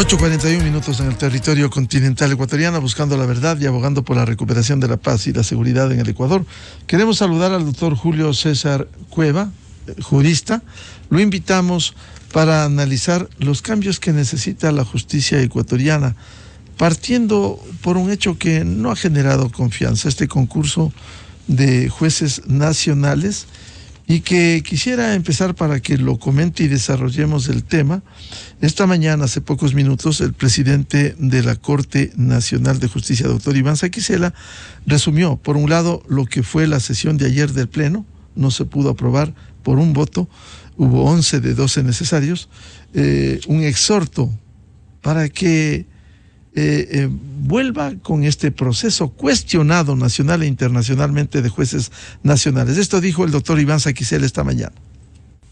8:41 en el territorio continental ecuatoriano, buscando la verdad y abogando por la recuperación de la paz y la seguridad en el Ecuador. Queremos saludar al doctor Julio César Cueva, jurista. Lo invitamos para analizar los cambios que necesita la justicia ecuatoriana, partiendo por un hecho que no ha generado confianza, este concurso de jueces nacionales, y que quisiera empezar para que lo comente y desarrollemos el tema. Esta mañana, hace pocos minutos, el presidente de la Corte Nacional de Justicia, doctor Iván Saquicela, resumió, por un lado, lo que fue la sesión de ayer del Pleno. No se pudo aprobar por un voto, hubo 11 de 12 necesarios, un exhorto para que vuelva con este proceso cuestionado nacional e internacionalmente de jueces nacionales. Esto dijo el doctor Iván Saquicela esta mañana.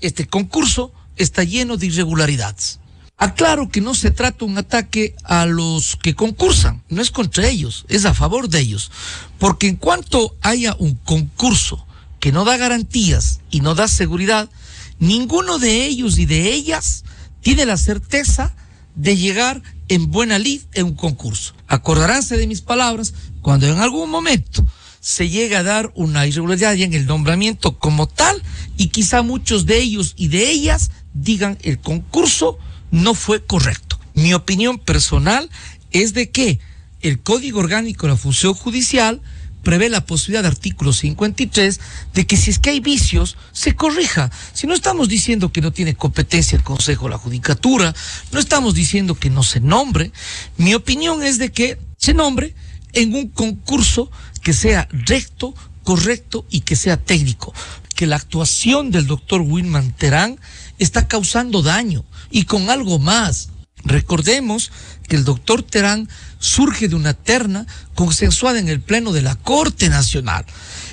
Este concurso está lleno de irregularidades. Aclaro que no se trata de un ataque a los que concursan, no es contra ellos, es a favor de ellos. Porque en cuanto haya un concurso que no da garantías y no da seguridad, ninguno de ellos y de ellas tiene la certeza de llegar en buena lid en un concurso. Acordaránse de mis palabras cuando en algún momento se llega a dar una irregularidad en el nombramiento como tal, y quizá muchos de ellos y de ellas digan el concurso no fue correcto. Mi opinión personal es de que el Código Orgánico de la Función Judicial prevé la posibilidad de artículo 53 de que si es que hay vicios, se corrija. Si no estamos diciendo que no tiene competencia el Consejo de la Judicatura, no estamos diciendo que no se nombre. Mi opinión es de que se nombre en un concurso que sea recto, correcto y que sea técnico. Que la actuación del doctor Wilman Terán está causando daño, y con algo más. Recordemos que el doctor Terán surge de una terna consensuada en el Pleno de la Corte Nacional.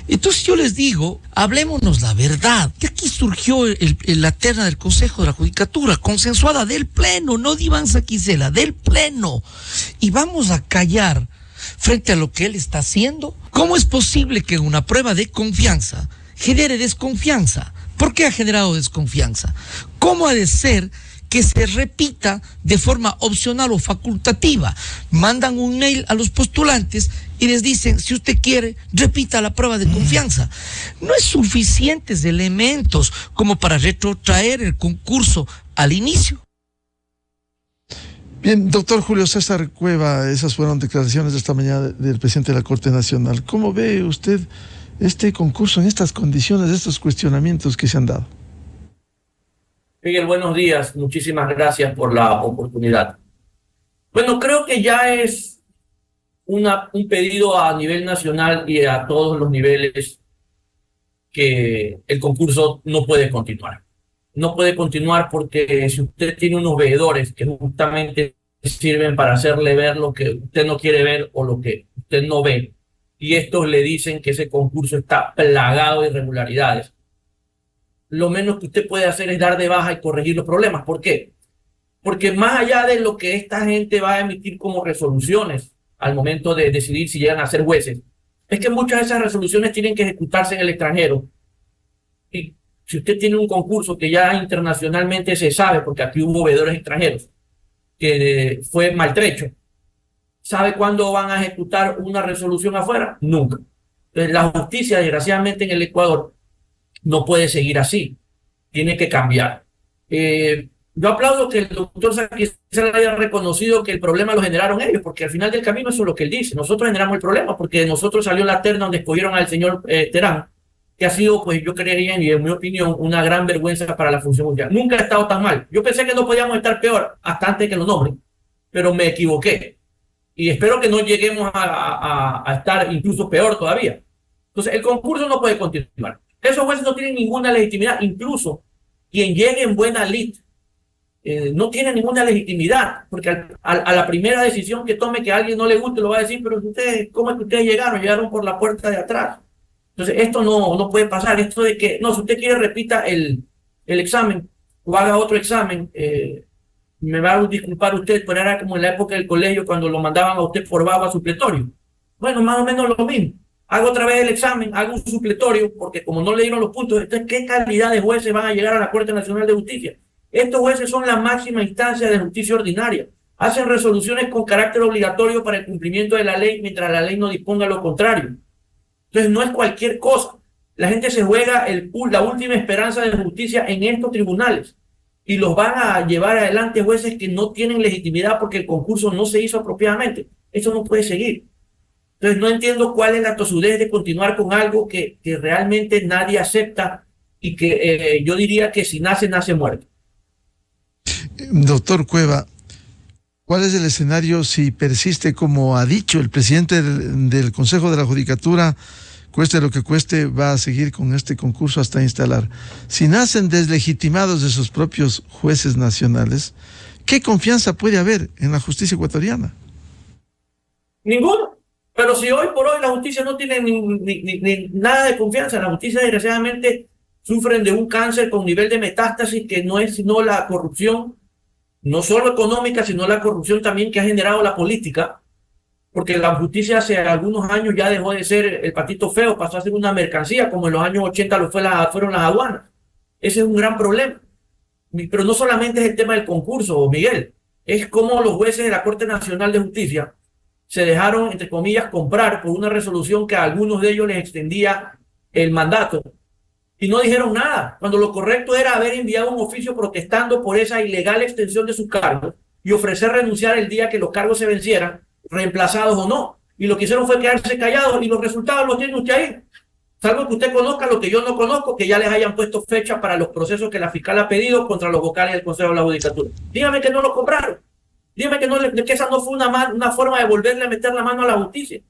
Entonces yo les digo, hablémonos la verdad, que aquí surgió la terna del Consejo de la Judicatura, consensuada del Pleno, no de Iván Saquicela, del Pleno. Y vamos a callar frente a lo que él está haciendo. ¿Cómo es posible que una prueba de confianza genere desconfianza? ¿Por qué ha generado desconfianza? ¿Cómo ha de ser que se repita de forma opcional o facultativa? Mandan un mail a los postulantes y les dicen, si usted quiere, repita la prueba de confianza. No es suficientes elementos como para retrotraer el concurso al inicio. Bien, doctor Julio César Cueva, esas fueron declaraciones de esta mañana del presidente de la Corte Nacional. ¿Cómo ve usted este concurso en estas condiciones, estos cuestionamientos que se han dado? Miguel, buenos días. Muchísimas gracias por la oportunidad. Bueno, creo que ya es un pedido a nivel nacional y a todos los niveles que el concurso no puede continuar. No puede continuar porque si usted tiene unos veedores que justamente sirven para hacerle ver lo que usted no quiere ver o lo que usted no ve, y estos le dicen que ese concurso está plagado de irregularidades, lo menos que usted puede hacer es dar de baja y corregir los problemas. ¿Por qué? Porque más allá de lo que esta gente va a emitir como resoluciones al momento de decidir si llegan a ser jueces, es que muchas de esas resoluciones tienen que ejecutarse en el extranjero. Y si usted tiene un concurso que ya internacionalmente se sabe, porque aquí hubo veedores extranjeros, que fue maltrecho, ¿sabe cuándo van a ejecutar una resolución afuera? Nunca. Entonces, la justicia, desgraciadamente, en el Ecuador no puede seguir así, tiene que cambiar. Yo aplaudo que el doctor Saquicela haya reconocido que el problema lo generaron ellos, porque al final del camino eso es lo que él dice. Nosotros generamos el problema porque de nosotros salió la terna donde escogieron al señor Terán, que ha sido, pues yo creería, y en mi opinión, una gran vergüenza para la función judicial. Nunca ha estado tan mal. Yo pensé que no podíamos estar peor hasta antes que lo nombren, pero me equivoqué. Y espero que no lleguemos a estar incluso peor todavía. Entonces, el concurso no puede continuar. Esos jueces no tienen ninguna legitimidad. Incluso quien llegue en buena lid no tiene ninguna legitimidad, porque a la primera decisión que tome que a alguien no le guste, lo va a decir, pero ustedes, ¿cómo es que ustedes llegaron? Llegaron por la puerta de atrás. Entonces, esto no puede pasar. Esto de que, no, si usted quiere, repita el examen o haga otro examen. Me va a disculpar usted, pero era como en la época del colegio cuando lo mandaban a usted por vago a supletorio. Bueno, más o menos lo mismo. Hago otra vez el examen, hago un supletorio, porque como no le dieron los puntos, entonces, ¿qué calidad de jueces van a llegar a la Corte Nacional de Justicia? Estos jueces son la máxima instancia de justicia ordinaria. hacen resoluciones con carácter obligatorio para el cumplimiento de la ley mientras la ley no disponga lo contrario. Entonces no es cualquier cosa. La gente se juega la última esperanza de justicia en estos tribunales y los van a llevar adelante jueces que no tienen legitimidad porque el concurso no se hizo apropiadamente. Eso no puede seguir. Entonces no entiendo cuál es la tosudez de continuar con algo que realmente nadie acepta y que yo diría que si nace, nace muerto. Doctor Cueva, ¿cuál es el escenario si persiste, como ha dicho el presidente del Consejo de la Judicatura, cueste lo que cueste, va a seguir con este concurso hasta instalar? Si nacen deslegitimados de sus propios jueces nacionales, ¿qué confianza puede haber en la justicia ecuatoriana? Ninguno. Pero si hoy por hoy la justicia no tiene nada de confianza, la justicia desgraciadamente sufren de un cáncer con nivel de metástasis que no es sino la corrupción, no solo económica, sino la corrupción también que ha generado la política, porque la justicia hace algunos años ya dejó de ser el patito feo, pasó a ser una mercancía, como en los años 80 fueron las aduanas. Ese es un gran problema. Pero no solamente es el tema del concurso, Miguel, es como los jueces de la Corte Nacional de Justicia se dejaron, entre comillas, comprar por una resolución que a algunos de ellos les extendía el mandato y no dijeron nada, cuando lo correcto era haber enviado un oficio protestando por esa ilegal extensión de sus cargos y ofrecer renunciar el día que los cargos se vencieran, reemplazados o no. Y lo que hicieron fue quedarse callados y los resultados los tiene usted ahí. Salvo que usted conozca lo que yo no conozco, que ya les hayan puesto fecha para los procesos que la fiscal ha pedido contra los vocales del Consejo de la Judicatura. Dígame que no lo compraron. Dígame que esa no fue una forma de volverle a meter la mano a la justicia.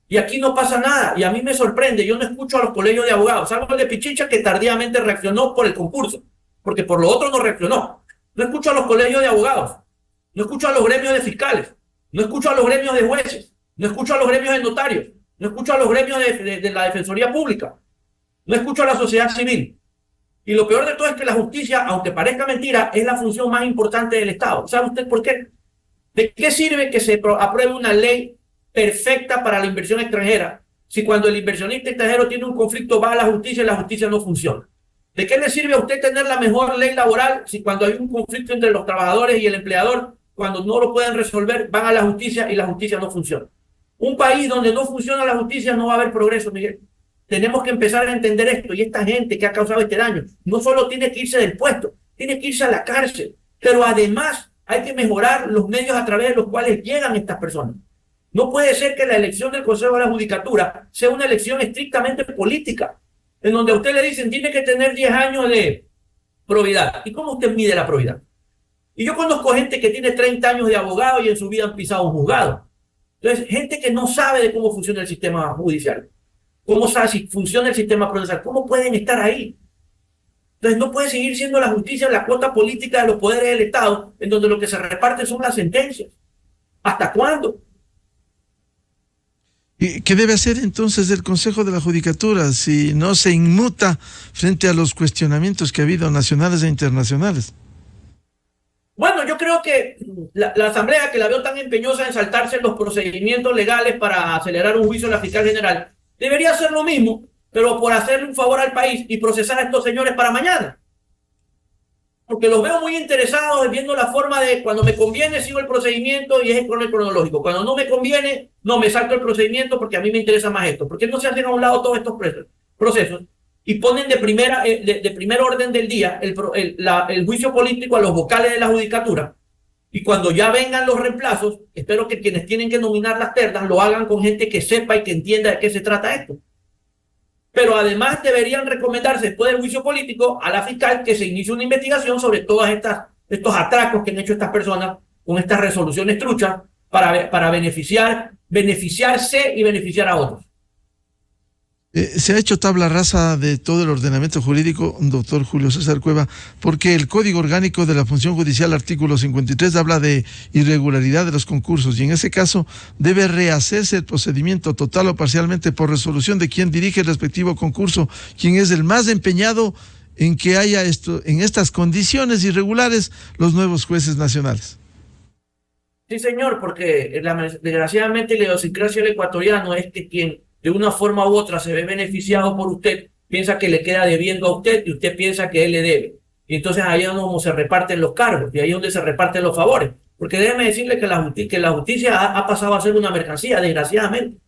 Y aquí no pasa nada. Y a mí me sorprende. Yo no escucho a los colegios de abogados. Salvo el de Pichincha, que tardíamente reaccionó por el concurso, porque por lo otro no reaccionó. No escucho a los colegios de abogados. No escucho a los gremios de fiscales. No escucho a los gremios de jueces. No escucho a los gremios de notarios. No escucho a los gremios de la Defensoría Pública. No escucho a la sociedad civil. Y lo peor de todo es que la justicia, aunque parezca mentira, es la función más importante del Estado. ¿Sabe usted por qué? ¿De qué sirve que se apruebe una ley perfecta para la inversión extranjera si cuando el inversionista extranjero tiene un conflicto va a la justicia y la justicia no funciona? ¿De qué le sirve a usted tener la mejor ley laboral si cuando hay un conflicto entre los trabajadores y el empleador, cuando no lo pueden resolver, van a la justicia y la justicia no funciona? Un país donde no funciona la justicia no va a haber progreso, Miguel. Tenemos que empezar a entender esto, y esta gente que ha causado este daño no solo tiene que irse del puesto, tiene que irse a la cárcel, pero además hay que mejorar los medios a través de los cuales llegan estas personas. No puede ser que la elección del Consejo de la Judicatura sea una elección estrictamente política, en donde a usted le dicen tiene que tener 10 años de probidad. ¿Y cómo usted mide la probidad? Y yo conozco gente que tiene 30 años de abogado y en su vida han pisado un juzgado. Entonces, gente que no sabe de cómo funciona el sistema judicial, cómo sabe si funciona el sistema procesal, cómo pueden estar ahí. Entonces no puede seguir siendo la justicia la cuota política de los poderes del Estado, en donde lo que se reparte son las sentencias. ¿Hasta cuándo? ¿Y qué debe hacer entonces el Consejo de la Judicatura si no se inmuta frente a los cuestionamientos que ha habido nacionales e internacionales? Bueno, yo creo que la Asamblea, que la veo tan empeñosa en saltarse los procedimientos legales para acelerar un juicio a la fiscal general, debería hacer lo mismo, pero por hacerle un favor al país y procesar a estos señores para mañana. Porque los veo muy interesados viendo la forma de cuando me conviene sigo el procedimiento y es el cronológico. Cuando no me conviene, no me salto el procedimiento porque a mí me interesa más esto. ¿Por qué no se hacen a un lado todos estos procesos y ponen de primer orden del día el juicio político a los vocales de la judicatura? Y cuando ya vengan los reemplazos, espero que quienes tienen que nominar las ternas lo hagan con gente que sepa y que entienda de qué se trata esto. Pero además deberían recomendarse después del juicio político a la fiscal que se inicie una investigación sobre todos estos atracos que han hecho estas personas con estas resoluciones truchas para beneficiarse y beneficiar a otros. Se ha hecho tabla rasa de todo el ordenamiento jurídico, doctor Julio César Cueva, porque el Código Orgánico de la Función Judicial, artículo 53, habla de irregularidad de los concursos y en ese caso debe rehacerse el procedimiento total o parcialmente por resolución de quien dirige el respectivo concurso, quien es el más empeñado en que haya en estas condiciones irregulares los nuevos jueces nacionales. Sí, señor, porque desgraciadamente la idiosincrasia del ecuatoriano es que quien de una forma u otra se ve beneficiado por usted, piensa que le queda debiendo a usted y usted piensa que él le debe. Y entonces ahí es donde se reparten los cargos y ahí es donde se reparten los favores. Porque déjeme decirle que la justicia ha pasado a ser una mercancía, desgraciadamente.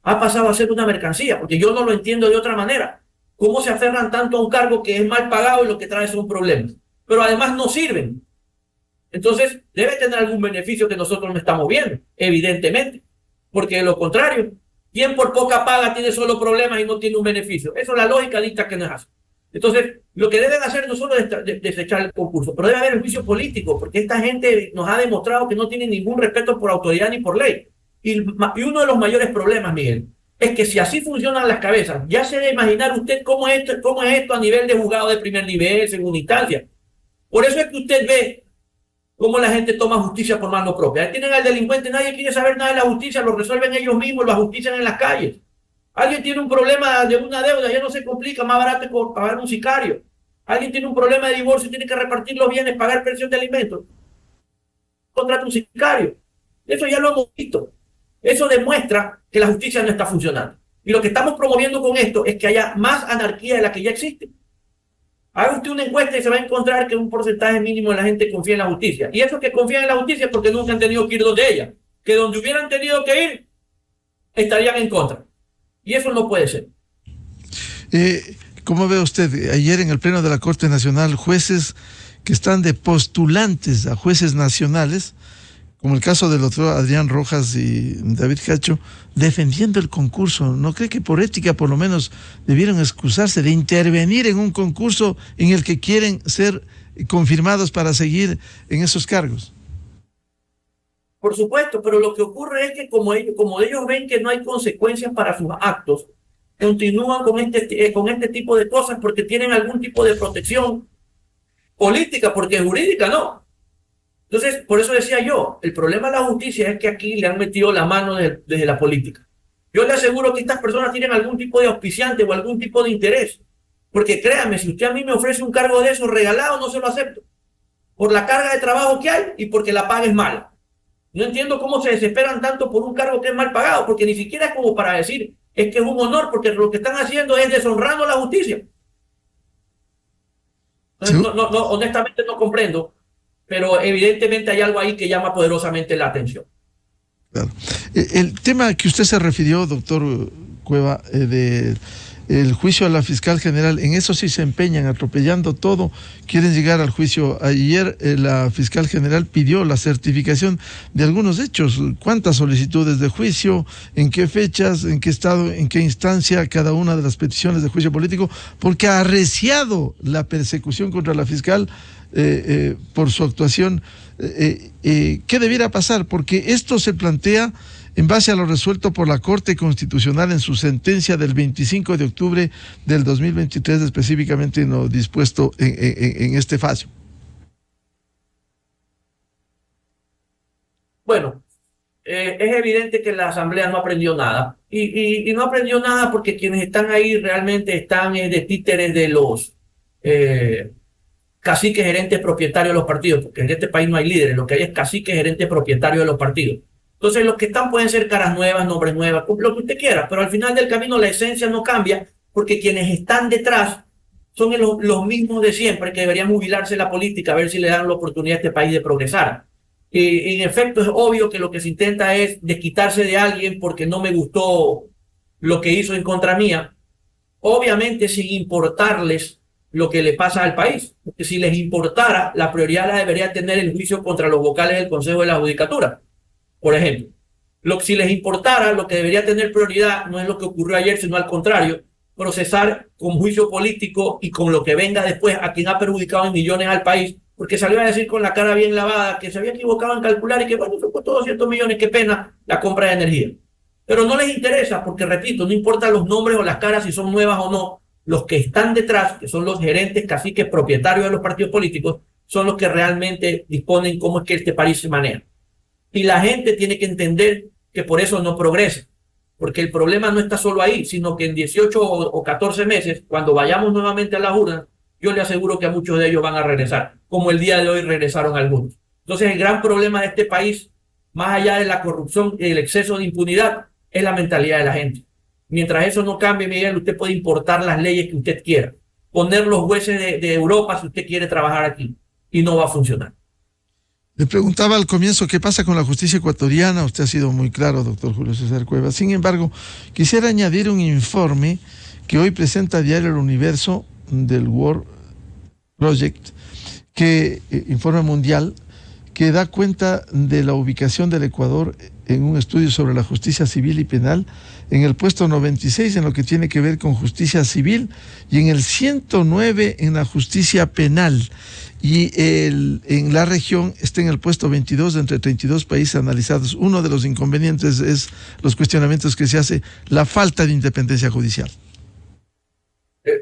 Ha pasado a ser una mercancía, porque yo no lo entiendo de otra manera. ¿Cómo se aferran tanto a un cargo que es mal pagado y lo que trae son problemas? Pero además no sirven. Entonces, debe tener algún beneficio que nosotros no estamos viendo, evidentemente. Porque de lo contrario, quien por poca paga tiene solo problemas y no tiene un beneficio. Eso la lógica dicta que no es así. Entonces, lo que deben hacer no solo es desechar el concurso, pero debe haber un juicio político, porque esta gente nos ha demostrado que no tiene ningún respeto por autoridad ni por ley. Y uno de los mayores problemas, Miguel, es que si así funcionan las cabezas, ya se debe imaginar usted cómo es esto a nivel de juzgado de primer nivel, segunda instancia. Por eso es que usted ve cómo la gente toma justicia por mano propia. Ahí tienen al delincuente, nadie quiere saber nada de la justicia, lo resuelven ellos mismos, lo ajustician en las calles. Alguien tiene un problema de una deuda, ya no se complica, más barato es pagar un sicario. Alguien tiene un problema de divorcio, tiene que repartir los bienes, pagar pensión de alimentos. Contrata un sicario. Eso ya lo hemos visto. Eso demuestra que la justicia no está funcionando. Y lo que estamos promoviendo con esto es que haya más anarquía de la que ya existe. Haga usted una encuesta y se va a encontrar que un porcentaje mínimo de la gente confía en la justicia. Y esos que confían en la justicia es porque nunca han tenido que ir donde ella. Que donde hubieran tenido que ir, estarían en contra. Y eso no puede ser. ¿Cómo ve usted? Ayer en el Pleno de la Corte Nacional, jueces que están de postulantes a jueces nacionales, como el caso del doctor Adrián Rojas y David Cacho, defendiendo el concurso. ¿No cree que por ética por lo menos debieron excusarse de intervenir en un concurso en el que quieren ser confirmados para seguir en esos cargos? Por supuesto, pero lo que ocurre es que como ellos ven que no hay consecuencias para sus actos, continúan con este tipo de cosas porque tienen algún tipo de protección política, porque jurídica no. Entonces, por eso decía yo, el problema de la justicia es que aquí le han metido la mano desde la política. Yo le aseguro que estas personas tienen algún tipo de auspiciante o algún tipo de interés. Porque créanme, si usted a mí me ofrece un cargo de eso regalado, no se lo acepto. Por la carga de trabajo que hay y porque la paga es mala. No entiendo cómo se desesperan tanto por un cargo que es mal pagado, porque ni siquiera es como para decir, es que es un honor, porque lo que están haciendo es deshonrando a la justicia. Entonces, ¿sí? Honestamente no comprendo, pero evidentemente hay algo ahí que llama poderosamente la atención. Claro. El tema que usted se refirió, doctor Cueva, el juicio a la fiscal general, en eso sí se empeñan, atropellando todo, quieren llegar al juicio. Ayer la fiscal general pidió la certificación de algunos hechos. ¿Cuántas solicitudes de juicio? ¿En qué fechas? ¿En qué estado? ¿En qué instancia? Cada una de las peticiones de juicio político, porque ha arreciado la persecución contra la fiscal por su actuación. ¿Qué debiera pasar? Porque esto se plantea en base a lo resuelto por la Corte Constitucional en su sentencia del 25 de octubre del 2023, específicamente en lo dispuesto en este fallo. Bueno, es evidente que la Asamblea no aprendió nada. Y no aprendió nada porque quienes están ahí realmente están de títeres de los caciques, gerentes, propietarios de los partidos, porque en este país no hay líderes, lo que hay es caciques, gerentes, propietarios de los partidos. Entonces los que están pueden ser caras nuevas, nombres nuevas, lo que usted quiera, pero al final del camino la esencia no cambia, porque quienes están detrás son los mismos de siempre, que deberían jubilarse en la política, a ver si le dan la oportunidad a este país de progresar. En efecto, es obvio que lo que se intenta es desquitarse de alguien porque no me gustó lo que hizo en contra mía, obviamente sin importarles lo que le pasa al país, porque si les importara, la prioridad la debería tener el juicio contra los vocales del Consejo de la Judicatura. Por ejemplo, si les importara, lo que debería tener prioridad no es lo que ocurrió ayer, sino al contrario, procesar con juicio político y con lo que venga después a quien ha perjudicado en millones al país, porque salió a decir con la cara bien lavada que se había equivocado en calcular y que bueno, se costó 200 millones, qué pena la compra de energía. Pero no les interesa porque, repito, no importa los nombres o las caras, si son nuevas o no, los que están detrás, que son los gerentes, caciques, propietarios de los partidos políticos, son los que realmente disponen cómo es que este país se maneja. Y la gente tiene que entender que por eso no progresa, porque el problema no está solo ahí, sino que en 18 o 14 meses, cuando vayamos nuevamente a las urnas, yo le aseguro que a muchos de ellos van a regresar, como el día de hoy regresaron algunos. Entonces el gran problema de este país, más allá de la corrupción y el exceso de impunidad, es la mentalidad de la gente. Mientras eso no cambie, Miguel, usted puede importar las leyes que usted quiera, poner los jueces de Europa si usted quiere trabajar aquí, y no va a funcionar. Le preguntaba al comienzo qué pasa con la justicia ecuatoriana. Usted ha sido muy claro, doctor Julio César Cueva. Sin embargo, quisiera añadir un informe que hoy presenta Diario El Universo del World Project, informe mundial, que da cuenta de la ubicación del Ecuador en un estudio sobre la justicia civil y penal en el puesto 96 en lo que tiene que ver con justicia civil y en el 109 en la justicia penal. Y en la región está en el puesto 22 de entre 32 países analizados. Uno de los inconvenientes es los cuestionamientos que se hace, la falta de independencia judicial.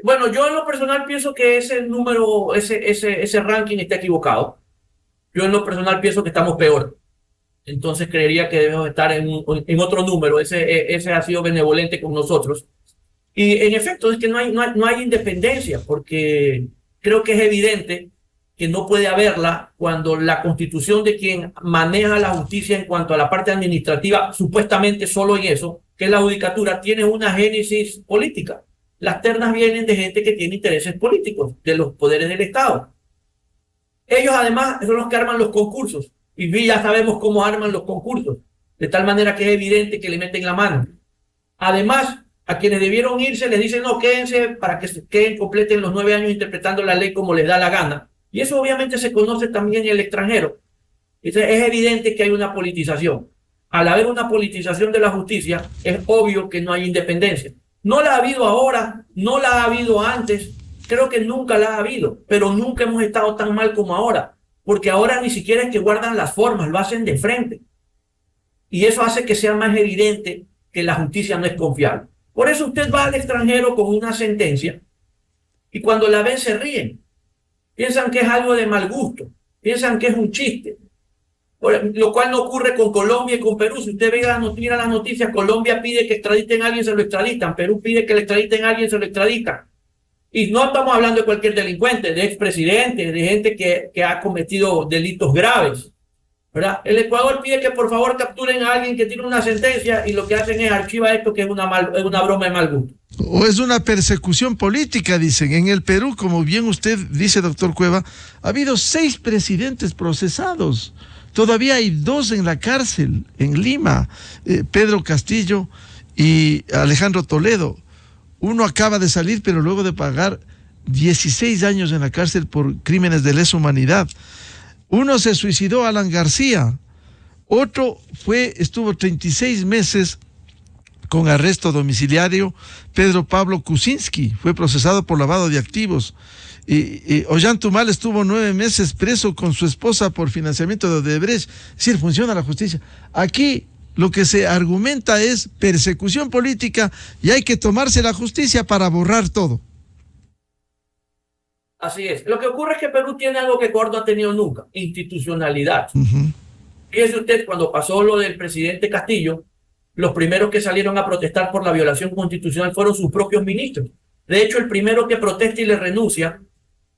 Bueno, yo en lo personal pienso que ese número, ese ranking está equivocado. Yo en lo personal pienso que estamos peor. Entonces creería que debemos estar en otro número. Ese ha sido benevolente con nosotros. Y en efecto es que no hay independencia, porque creo que es evidente que no puede haberla cuando la constitución de quien maneja la justicia en cuanto a la parte administrativa, supuestamente solo en eso, que es la judicatura, tiene una génesis política. Las ternas vienen de gente que tiene intereses políticos, de los poderes del Estado. Ellos además son los que arman los concursos, y ya sabemos cómo arman los concursos, de tal manera que es evidente que le meten la mano. Además, a quienes debieron irse les dicen, no, quédense para que se queden, completen los 9 años interpretando la ley como les da la gana. Y eso obviamente se conoce también en el extranjero. Entonces, es evidente que hay una politización. Al haber una politización de la justicia, es obvio que no hay independencia. No la ha habido ahora, no la ha habido antes, creo que nunca la ha habido, pero nunca hemos estado tan mal como ahora, porque ahora ni siquiera es que guardan las formas, lo hacen de frente. Y eso hace que sea más evidente que la justicia no es confiable. Por eso usted va al extranjero con una sentencia y cuando la ven se ríen. Piensan que es algo de mal gusto, piensan que es un chiste, lo cual no ocurre con Colombia y con Perú. Si usted mira las noticias, Colombia pide que extraditen a alguien, se lo extraditan. Perú pide que le extraditen a alguien, se lo extraditan. Y no estamos hablando de cualquier delincuente, de expresidentes, de gente que ha cometido delitos graves, ¿verdad? El Ecuador pide que por favor capturen a alguien que tiene una sentencia y lo que hacen es archivar esto, que es una broma de mal gusto. O es una persecución política, dicen. En el Perú, como bien usted dice, doctor Cueva, ha habido 6 presidentes procesados. Todavía hay 2 en la cárcel, en Lima, Pedro Castillo y Alejandro Toledo. Uno acaba de salir, pero luego de pagar 16 años en la cárcel por crímenes de lesa humanidad. Uno se suicidó, Alan García. Otro estuvo 36 meses con arresto domiciliario, Pedro Pablo Kuczynski, fue procesado por lavado de activos. Ollanta estuvo 9 meses preso con su esposa por financiamiento de Odebrecht. Es decir, funciona la justicia. Aquí lo que se argumenta es persecución política y hay que tomarse la justicia para borrar todo. Así es. Lo que ocurre es que Perú tiene algo que Ecuador no ha tenido nunca: institucionalidad. Fíjese usted, cuando pasó lo del presidente Castillo, los primeros que salieron a protestar por la violación constitucional fueron sus propios ministros. De hecho, el primero que protesta y le renuncia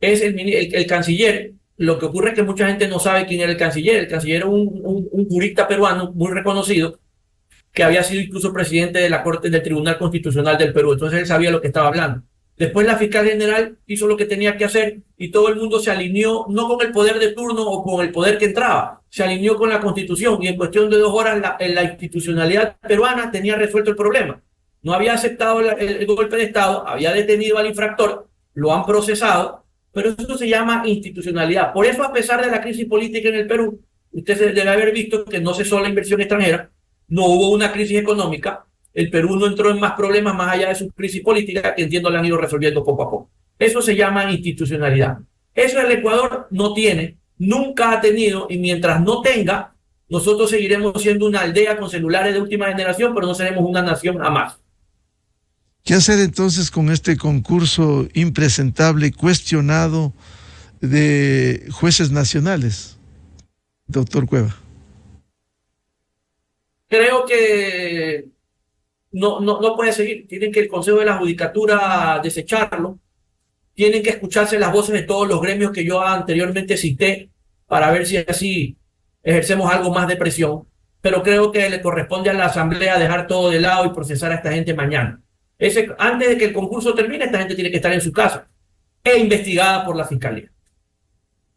es el canciller. Lo que ocurre es que mucha gente no sabe quién era el canciller. El canciller era un jurista peruano muy reconocido, que había sido incluso presidente de la Corte del Tribunal Constitucional del Perú. Entonces él sabía lo que estaba hablando. Después la fiscal general hizo lo que tenía que hacer y todo el mundo se alineó, no con el poder de turno o con el poder que entraba, se alineó con la Constitución y en cuestión de 2 horas la institucionalidad peruana tenía resuelto el problema. No había aceptado el golpe de Estado, había detenido al infractor, lo han procesado, pero eso se llama institucionalidad. Por eso, a pesar de la crisis política en el Perú, usted debe haber visto que no cesó la inversión extranjera, no hubo una crisis económica. El Perú no entró en más problemas más allá de su crisis política, que entiendo la han ido resolviendo poco a poco. Eso se llama institucionalidad. Eso el Ecuador no tiene, nunca ha tenido, y mientras no tenga, nosotros seguiremos siendo una aldea con celulares de última generación, pero no seremos una nación jamás. ¿Qué hacer entonces con este concurso impresentable, cuestionado de jueces nacionales, doctor Cueva? Creo que no puede seguir. Tienen que el Consejo de la Judicatura desecharlo. Tienen que escucharse las voces de todos los gremios que yo anteriormente cité para ver si así ejercemos algo más de presión. Pero creo que le corresponde a la Asamblea dejar todo de lado y procesar a esta gente mañana. Antes de que el concurso termine, esta gente tiene que estar en su casa e investigada por la Fiscalía.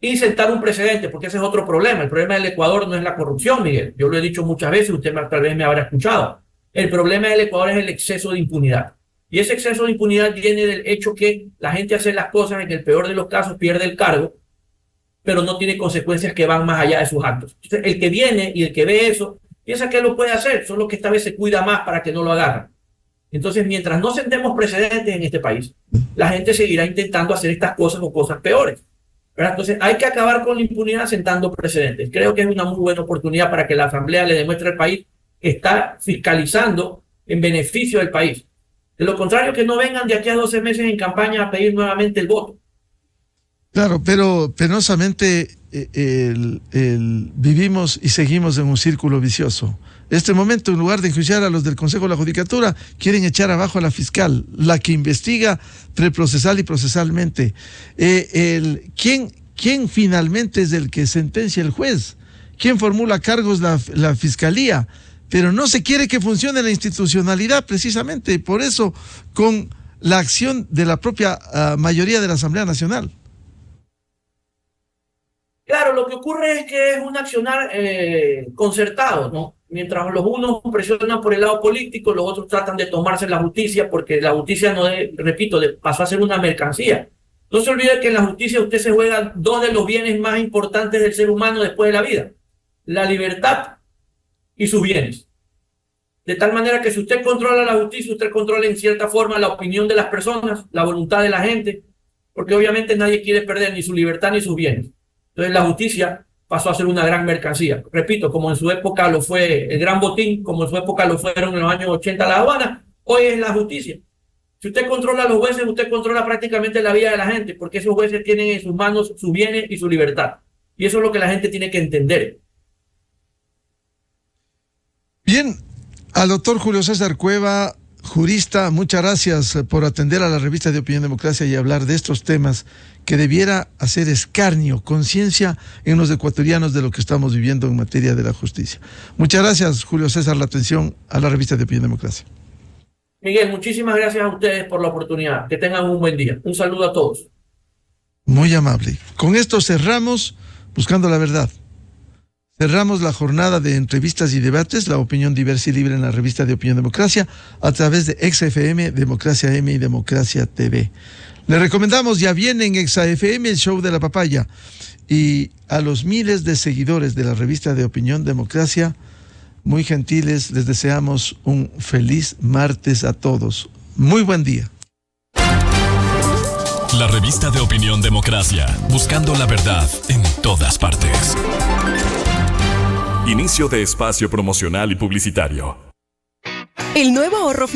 y sentar un precedente, porque ese es otro problema. El problema del Ecuador no es la corrupción, Miguel. Yo lo he dicho muchas veces, usted tal vez me habrá escuchado. El problema del Ecuador es el exceso de impunidad. Y ese exceso de impunidad viene del hecho que la gente hace las cosas, en el peor de los casos pierde el cargo, pero no tiene consecuencias que van más allá de sus actos. Entonces, el que viene y el que ve eso, piensa que lo puede hacer, solo que esta vez se cuida más para que no lo agarren. Entonces, mientras no sentemos precedentes en este país, la gente seguirá intentando hacer estas cosas o cosas peores. ¿Verdad? Entonces, hay que acabar con la impunidad sentando precedentes. Creo que es una muy buena oportunidad para que la Asamblea le demuestre al país que está fiscalizando en beneficio del país. De lo contrario, que no vengan de aquí a 12 meses en campaña a pedir nuevamente el voto. Claro, pero penosamente vivimos y seguimos en un círculo vicioso. En este momento, en lugar de enjuiciar a los del Consejo de la Judicatura, quieren echar abajo a la fiscal, la que investiga preprocesal y procesalmente. ¿Quién finalmente es el que sentencia? El juez. ¿Quién formula cargos? La fiscalía. Pero no se quiere que funcione la institucionalidad, precisamente por eso, con la acción de la propia mayoría de la Asamblea Nacional. Claro, lo que ocurre es que es un accionar concertado, ¿no? Mientras los unos presionan por el lado político, los otros tratan de tomarse la justicia, porque la justicia, repito, pasó a ser una mercancía. No se olvide que en la justicia usted se juega dos de los bienes más importantes del ser humano después de la vida: la libertad y sus bienes. De tal manera que si usted controla la justicia, usted controla en cierta forma la opinión de las personas, la voluntad de la gente, porque obviamente nadie quiere perder ni su libertad ni sus bienes. Entonces la justicia pasó a ser una gran mercancía. Repito, como en su época lo fue el Gran Botín, como en su época lo fueron en los años 80 la Habana, hoy es la justicia. Si usted controla a los jueces, usted controla prácticamente la vida de la gente, porque esos jueces tienen en sus manos sus bienes y su libertad. Y eso es lo que la gente tiene que entender. Bien, al doctor Julio César Cueva, jurista, muchas gracias por atender a la revista de Opinión Democracia y hablar de estos temas que debiera hacer escarnio, conciencia en los ecuatorianos de lo que estamos viviendo en materia de la justicia. Muchas gracias, Julio César, la atención a la revista de Opinión Democracia. Miguel, muchísimas gracias a ustedes por la oportunidad. Que tengan un buen día. Un saludo a todos. Muy amable. Con esto cerramos Buscando la Verdad. Cerramos la jornada de entrevistas y debates, la opinión diversa y libre en la revista de Opinión Democracia, a través de XFM, Democracia M y Democracia TV. Le recomendamos, ya viene en XFM el show de la papaya. Y a los miles de seguidores de la revista de Opinión Democracia, muy gentiles, les deseamos un feliz martes a todos. Muy buen día. La revista de Opinión Democracia, buscando la verdad en todas partes. Inicio de espacio promocional y publicitario. El nuevo ahorro